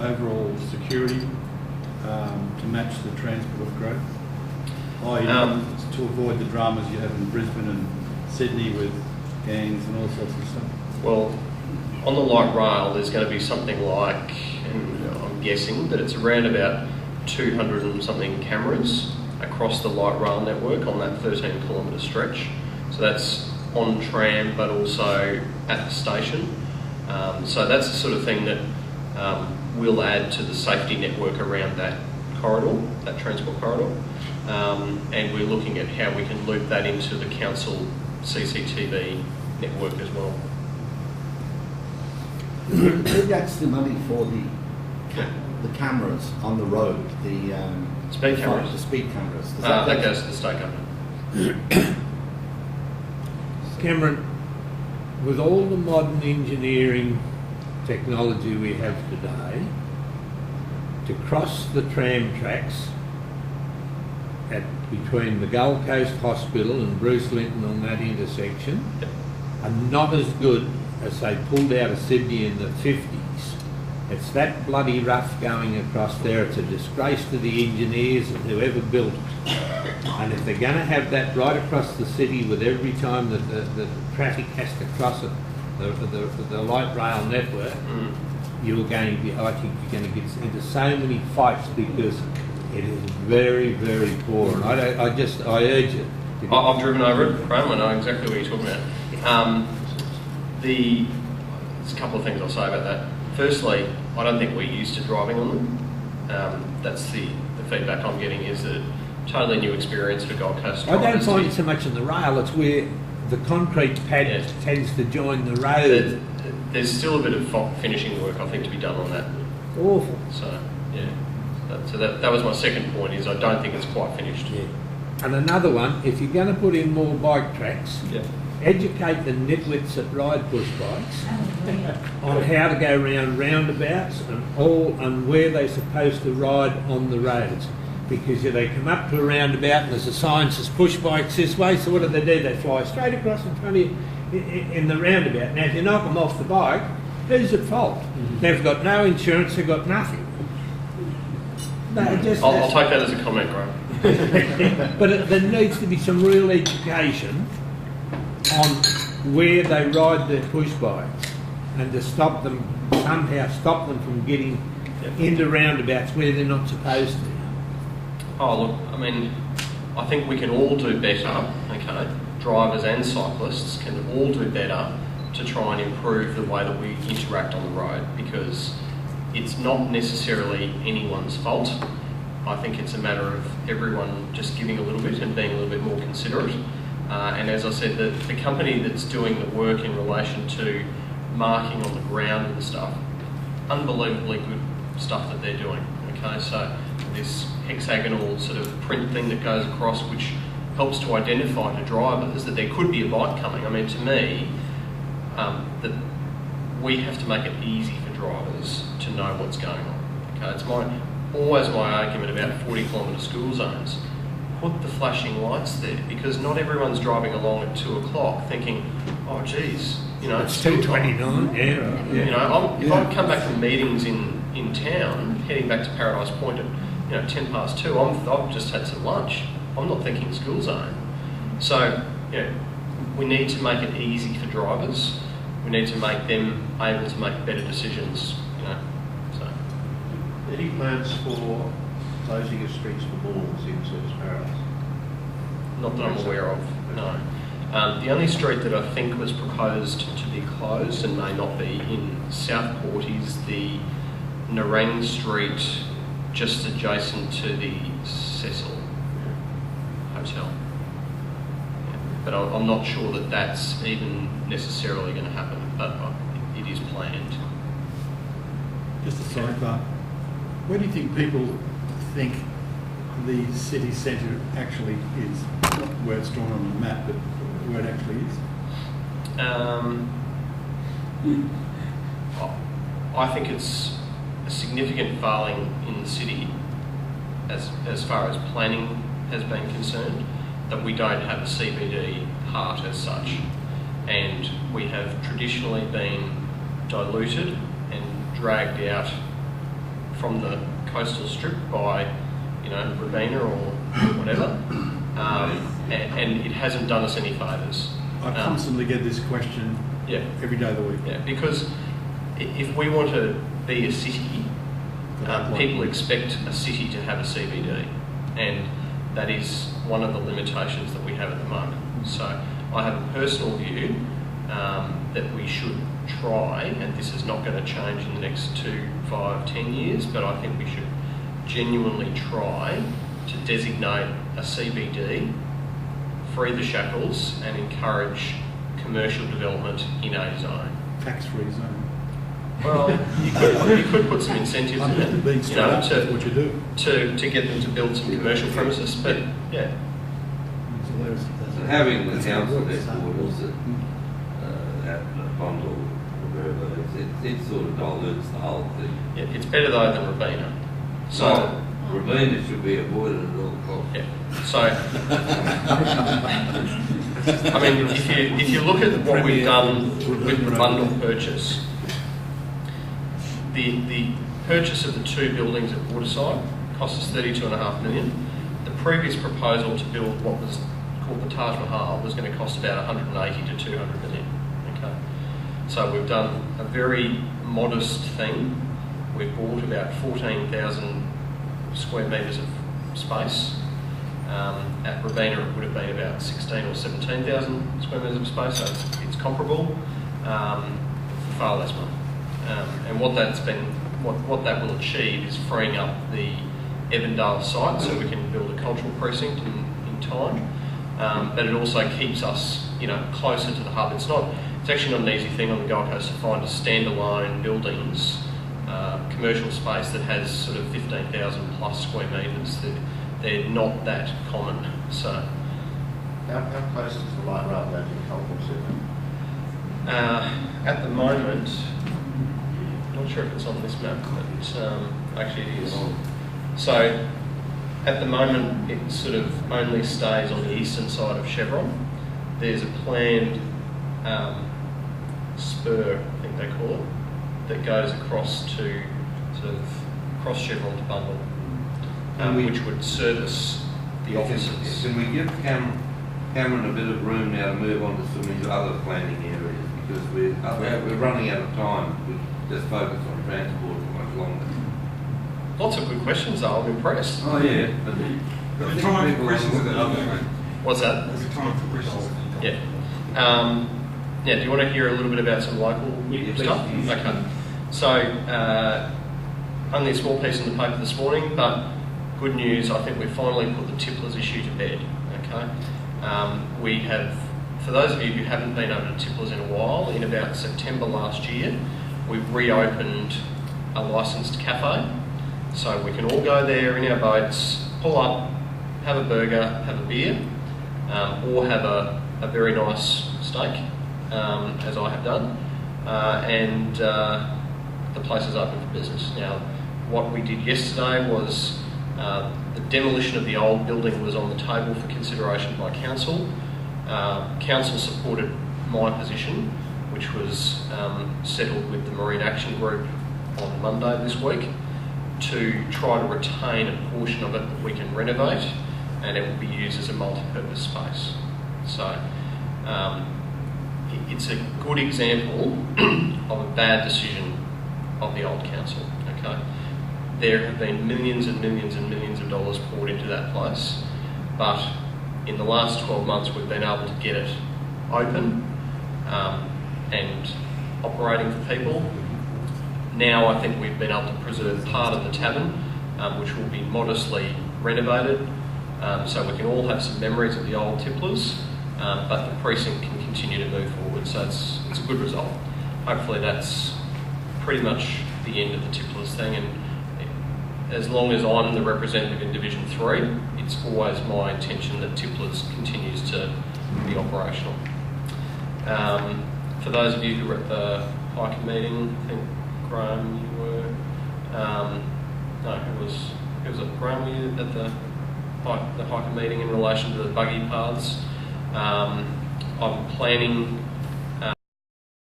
overall security to match the transport growth? To avoid the dramas you have in Brisbane and Sydney with gangs and all sorts of stuff? Well, on the light rail, there's going to be something like, and I'm guessing, that it's around about 200 and something cameras across the light rail network on that 13-kilometre stretch. So that's on tram, but also at the station. So that's the sort of thing that will add to the safety network around that corridor, that transport corridor. And we're looking at how we can loop that into the council CCTV network as well. That's the money for the cameras on the road, the speed cameras. The speed cameras. That goes to the state government. Cameron, with all the modern engineering technology we have today, to cross the tram tracks between the Gold Coast Hospital and Bruce Linton on that intersection are not as good as they pulled out of Sydney in the 50s. It's that bloody rough going across there. It's a disgrace to the engineers and whoever built it. And if they're going to have that right across the city with every time that the traffic has to cross it, the light rail network, you're going to be, I think you're going to get into so many fights because it is very, very poor. And I urge it. I've driven over it, Graham. I know exactly what you're talking about. There's a couple of things I'll say about that. Firstly, I don't think we're used to driving on them. That's the feedback I'm getting, is that totally new experience for Gold Coast drivers. I don't find it so much in the rail, it's where the concrete pad tends to join the road. There's still a bit of finishing work, I think, to be done on that. Awful. So, yeah. So that was my second point, is I don't think it's quite finished. Yeah. And another one, if you're going to put in more bike tracks, educate the nitwits that ride push bikes on how to go around roundabouts and where they're supposed to ride on the roads. Because they come up to a roundabout and there's a sign that says push bikes this way, so what do? They fly straight across in front of you in the roundabout. Now if you knock them off the bike, who's at fault? They've got no insurance, they've got nothing. I'll take that as a comment, Graham. But there needs to be some real education on where they ride their push bikes and to stop them from getting into roundabouts where they're not supposed to. Oh, look, I mean, I think we can all do better, okay? Drivers and cyclists can all do better to try and improve the way that we interact on the road, because it's not necessarily anyone's fault. I think it's a matter of everyone just giving a little bit and being a little bit more considerate. And as I said, the company that's doing the work in relation to marking on the ground and stuff, unbelievably good stuff that they're doing, okay? So this hexagonal sort of print thing that goes across, which helps to identify to drivers that there could be a bike coming. I mean, to me, that we have to make it easy for drivers to know what's going on. Okay, it's always my argument about 40-kilometre school zones. Put the flashing lights there, because not everyone's driving along at 2 o'clock thinking, oh geez, it's 2:29. Yeah. If I come back from meetings in town, heading back to Paradise Point at 2:10, I've just had some lunch. I'm not thinking school zone. So, we need to make it easy for drivers. We need to make them able to make better decisions. So. Any plans for closing of streets for malls in Service Paradise? Not that I'm aware of. No. The only street that I think was proposed to be closed and may not be in Southport is the Narang Street, just adjacent to the Cecil Hotel. But I'm not sure that that's even necessarily going to happen, but it is planned. Just a sidebar. Where do you think people think the city centre actually is? Not where it's drawn on the map, but where it actually is? I think it's a significant failing in the city as far as planning has been concerned, that we don't have a CBD heart as such, and we have traditionally been diluted and dragged out from the coastal strip by, Robina or whatever, and it hasn't done us any favours. I constantly get this question every day of the week. Yeah, because if we want to be a city, people expect a city to have a CBD, and that is one of the limitations that we have at the moment. So I have a personal view that we should try, and this is not going to change in the next 2, 5, 10 years, but I think we should genuinely try to designate a CBD, free the shackles, and encourage commercial development in a zone. Tax-free zone. Well, you could put some incentives in it, what you do. to get them to build some commercial premises, but yeah. So having the council headquarters at the Bundle or wherever, it sort of dilutes the whole thing. Yeah, it's better though than Robina. So Robina should be avoided at all costs. yeah. So I mean, if you look at what we've done with the bundle purchase, the purchase of the 2 buildings at Waterside cost us $32.5 million. The previous proposal to build what was called the Taj Mahal was going to cost about 180 to 200 million. Okay, so we've done a very modest thing. We've bought about 14,000 square metres of space. At Robina it would have been about 16 or 17,000 square metres of space, so it's comparable for far less money. And what that will achieve is freeing up the Evandale site so we can build a cultural precinct in time. But it also keeps us, closer to the hub. It's actually not an easy thing on the Gold Coast to find a standalone buildings, commercial space that has sort of 15,000 plus square metres. They're not that common. So, How close is the light rail going to the Caldwell Centre? at the moment, not sure if it's on this map, but actually it is. So, at the moment, it sort of only stays on the eastern side of Chevron. There's a planned spur, I think they call it, that goes across to sort of cross Chevron to Bundle, which would service the offices. Can we give Cameron a bit of room now to move on to some of these other planning areas, because we're running out of time. We just focus on transport for much longer. Lots of good questions though, I'm impressed. Oh yeah, but There's time for questions at the other. What's that? There's time for questions. Yeah. Do you want to hear a little bit about some local stuff? please. Okay. So, only a small piece in the paper this morning, but good news, I think we've finally put the tipplers issue to bed. Okay. We have, for those of you who haven't been over to tipplers in a while, in about September last year, we've reopened a licensed cafe. So we can all go there in our boats, pull up, have a burger, have a beer, or have a very nice steak, as I have done, and the place is open for business. Now, what we did yesterday was the demolition of the old building was on the table for consideration by council. Council supported my position, which was settled with the Marine Action Group on Monday this week, to try to retain a portion of it that we can renovate, and it will be used as a multi-purpose space. So it's a good example of a bad decision of the old council. Okay, there have been millions and millions and millions of dollars poured into that place, but in the last 12 months we've been able to get it open and operating for people. Now I think we've been able to preserve part of the tavern, which will be modestly renovated, so we can all have some memories of the old tipplers, but the precinct can continue to move forward, so it's a good result. Hopefully that's pretty much the end of the tipplers thing, and as long as I'm the representative in Division 3, it's always my intention that tipplers continues to be operational. For those of you who were at the hiker meeting, I think Graham, you were. No, who was it? Graham, were you at the hiker meeting in relation to the buggy paths? I'm planning